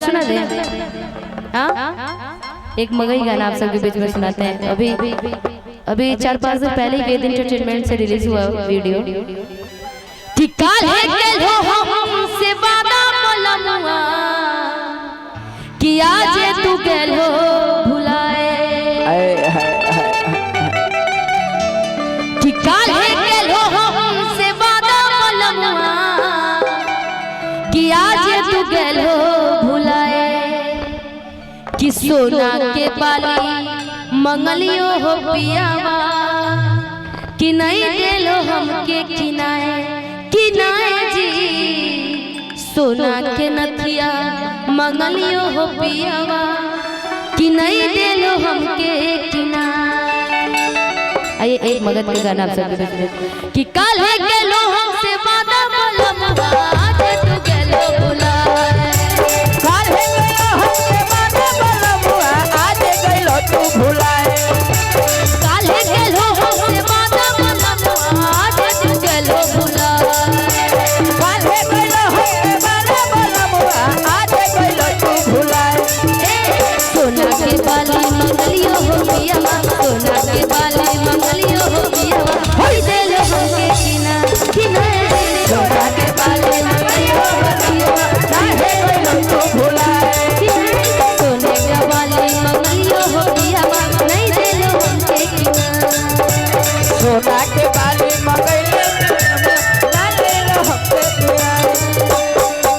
सुना दे। हाँ एक मगही गाना आप सबके बीच में सुनाते हैं। अभी 4-5 दिन पहले ही वेद एंटरटेनमेंट से रिलीज हुआ वीडियो। हमसे वादा बोलमुआ कि आज तू गेलो भुलाए, हमसे वादा बोलमुआ कि आज तू गेलो भुलाए, कि सोना के बाली मंगलियो हो पियावा कि नहीं देलो हमके किनाए किनाए जी, सोना के नथिया मंगलियो हो पियावा कि नहीं देलो हमके किनाए। आइए एक मगध के गाना आप सबके बीच में कि कल गेलो हमसे वादा बोलमुआ आज तू गेलो भुलाए, कल गेलो हमसे वादा बोलमुआ आज गेलो तू भुलाए, कल गेलो हमसे वादा बोलमुआ आज तू गेलो भुलाए, कल गेलो हमसे वादा बोलमुआ आज गेलो तू भुलाए। सोना के बाली मंगलियो हो पियावा, सोना के बाली मंगलियो हो पियावा होई देलो हमके किना किनाए, सोना के बाली मंगलियो हो पियावा काहे गेलो तू भुलाए, सोने के बाली मंगलियो हो पियावा नहीं देलो हमके किना, सोना के बाली मंगलियो ना देलो हमके किना।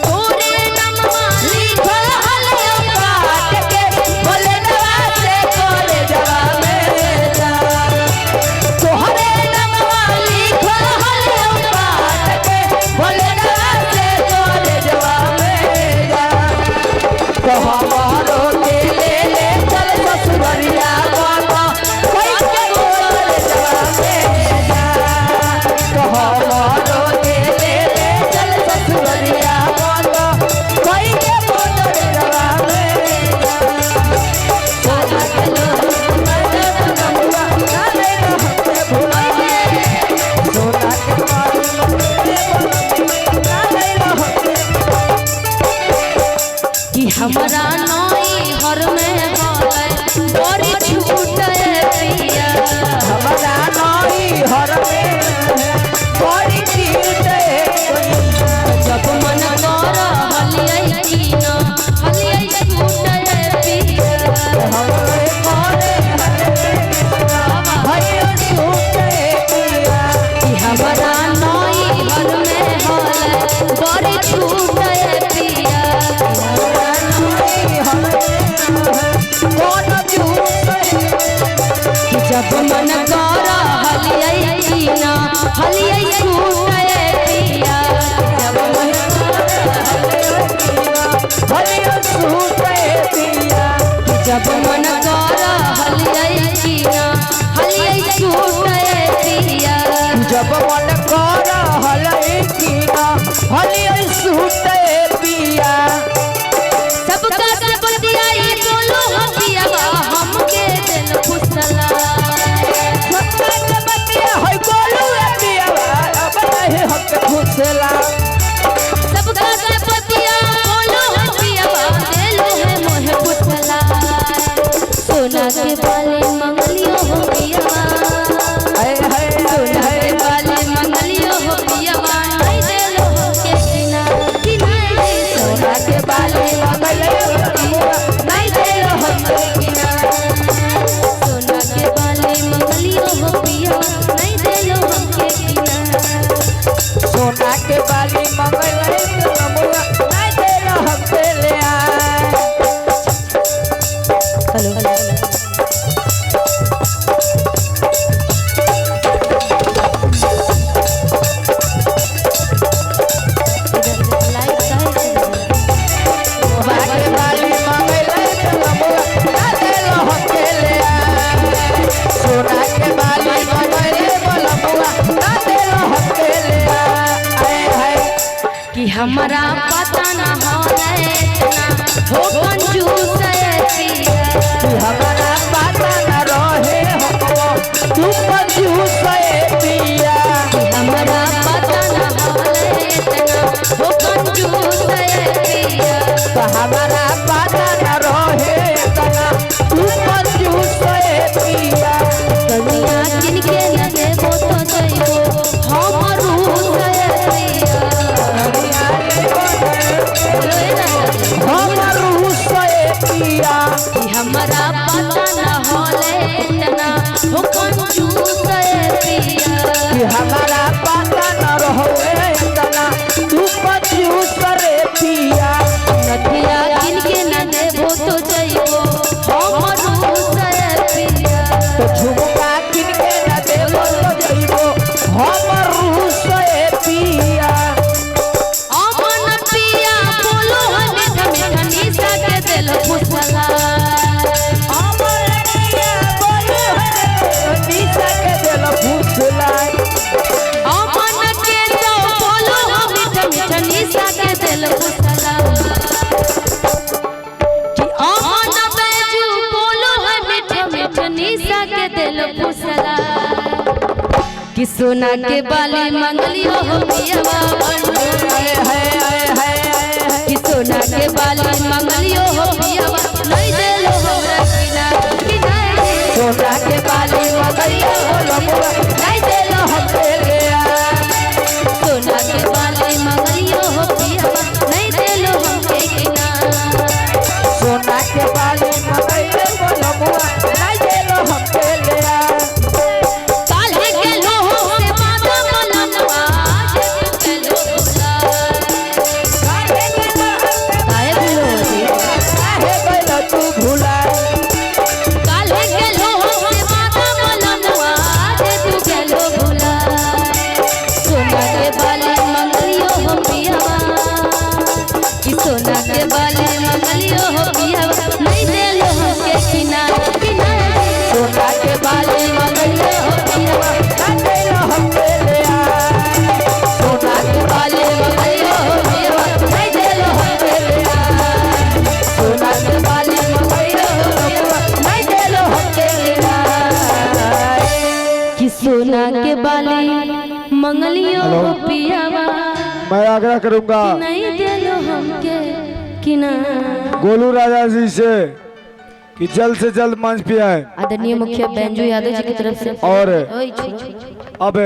तोरे नमवा लिखल हलियो काट के बोले नवासे तोरे जवा में जा, तोहरे नमवा लिखल हलियो काट के बोले नवासे तोरे जवा में जा, तो हमारो के ले चल ससुरिया बाबा कोई के बोले जवा में जा, तो हमारो के ले चल ससुरिया बाबा कोई के बोले जवा में जा। सोना के लो मर्द बनमुआ ना ले हमसे भुलाए, सोना के बाली मंगलियो ना ले हमसे कि हमरा नई हर में होले बड़ी छूटे पिया, हमारा नई हर में बड़ी चीटे जब मन कर हलियै कीना हलियै छूटे पिया, हमारे घरे हरियो छूटे पिया, कि हमरा नई हर में होले बड़ी छूटे पिया, हमारा नई हर में कौन छूटे, कि जब मन कर हलियै कीना हलियै छूटे पिया, जब मन हरियो छूटे पिया, जब मन कर हलियै कीना हलियै छूटे पिया, जब मन कर हलई कीना हलियो छूटे पिया। सबका से बतियाई बोलो हपियावा हमके दिल फुसला, सबका के बतिया होई बोलू पिया अब नहीं हक फुसला, सबका से बतिया बोलो हपियावा दिल है मोहे फुसला, सोना के बाली मंगलियो हो पियावा, हाय हाय सोना के बाली मंगलियो हो पियावा नहीं देलो हमके किना किनाए, सोना के बाली मंगलियो नहीं देलो हमके किना, सोना के बाली मंगलियो हो पियावा नहीं देलो हमके किना, सोना के बाली मंगलियो नहीं देलो हमसे ले आए। हेलो सोना के बाली मंगलियो ना देलो हमसे ले आए, सोना के बाली मंगलियो ना देलो हमसे ले आए। हाय कि हमरा पता न होले इतना हो कंजूस पिया, हमारा पता न रहे हमको तू कंजूस पिया, हमरा पता न होले इतना हो कंजूस पिया, हमारा कि सोना के बाली मंगलियो हो पियावा हाय हाय हाय हाय कि सोना के बाली मंगलियो हो पियावा नहीं देलो हमरा किना सोना के बाली मंगलियो बलमुआ नहीं देलो हमके लिया सोना के बाली मंगलियो हो पियावा नहीं देलो हमके किना सोना के बाली मंगलियो बलमुआ नहीं देलो हमके लिया काल्हे के लोहो से बांधा बलमुआ जे तू के लोला काहे भूलो जी काहे गइल तू भुला काल्हे के लोहो से बांधा बलमुआ जे तू के भूला सोना के बाली मंगलियो हो पियावा कि सोना के बाली मंगलियो हो पियावा नहीं देलो हमके किना सोना के बाली मंगलियो हो पियावा नहीं देलो हमके लिया सोना के बाली मंगलियो हो पियावा नहीं देलो हमके लिया सोना के बाली मंगलियो हो पियावा नहीं देलो हमके लिया कि सोना के बाली मंगलियो हो पियावा मैं आग्रह करूंगा नहीं देलो हमके किना गोलू राजा जी से कि जल्द से जल्द मंच पे आए आदरणीय मुखिया बेंजू यादव जी की तरफ से और ओए छोड़। अब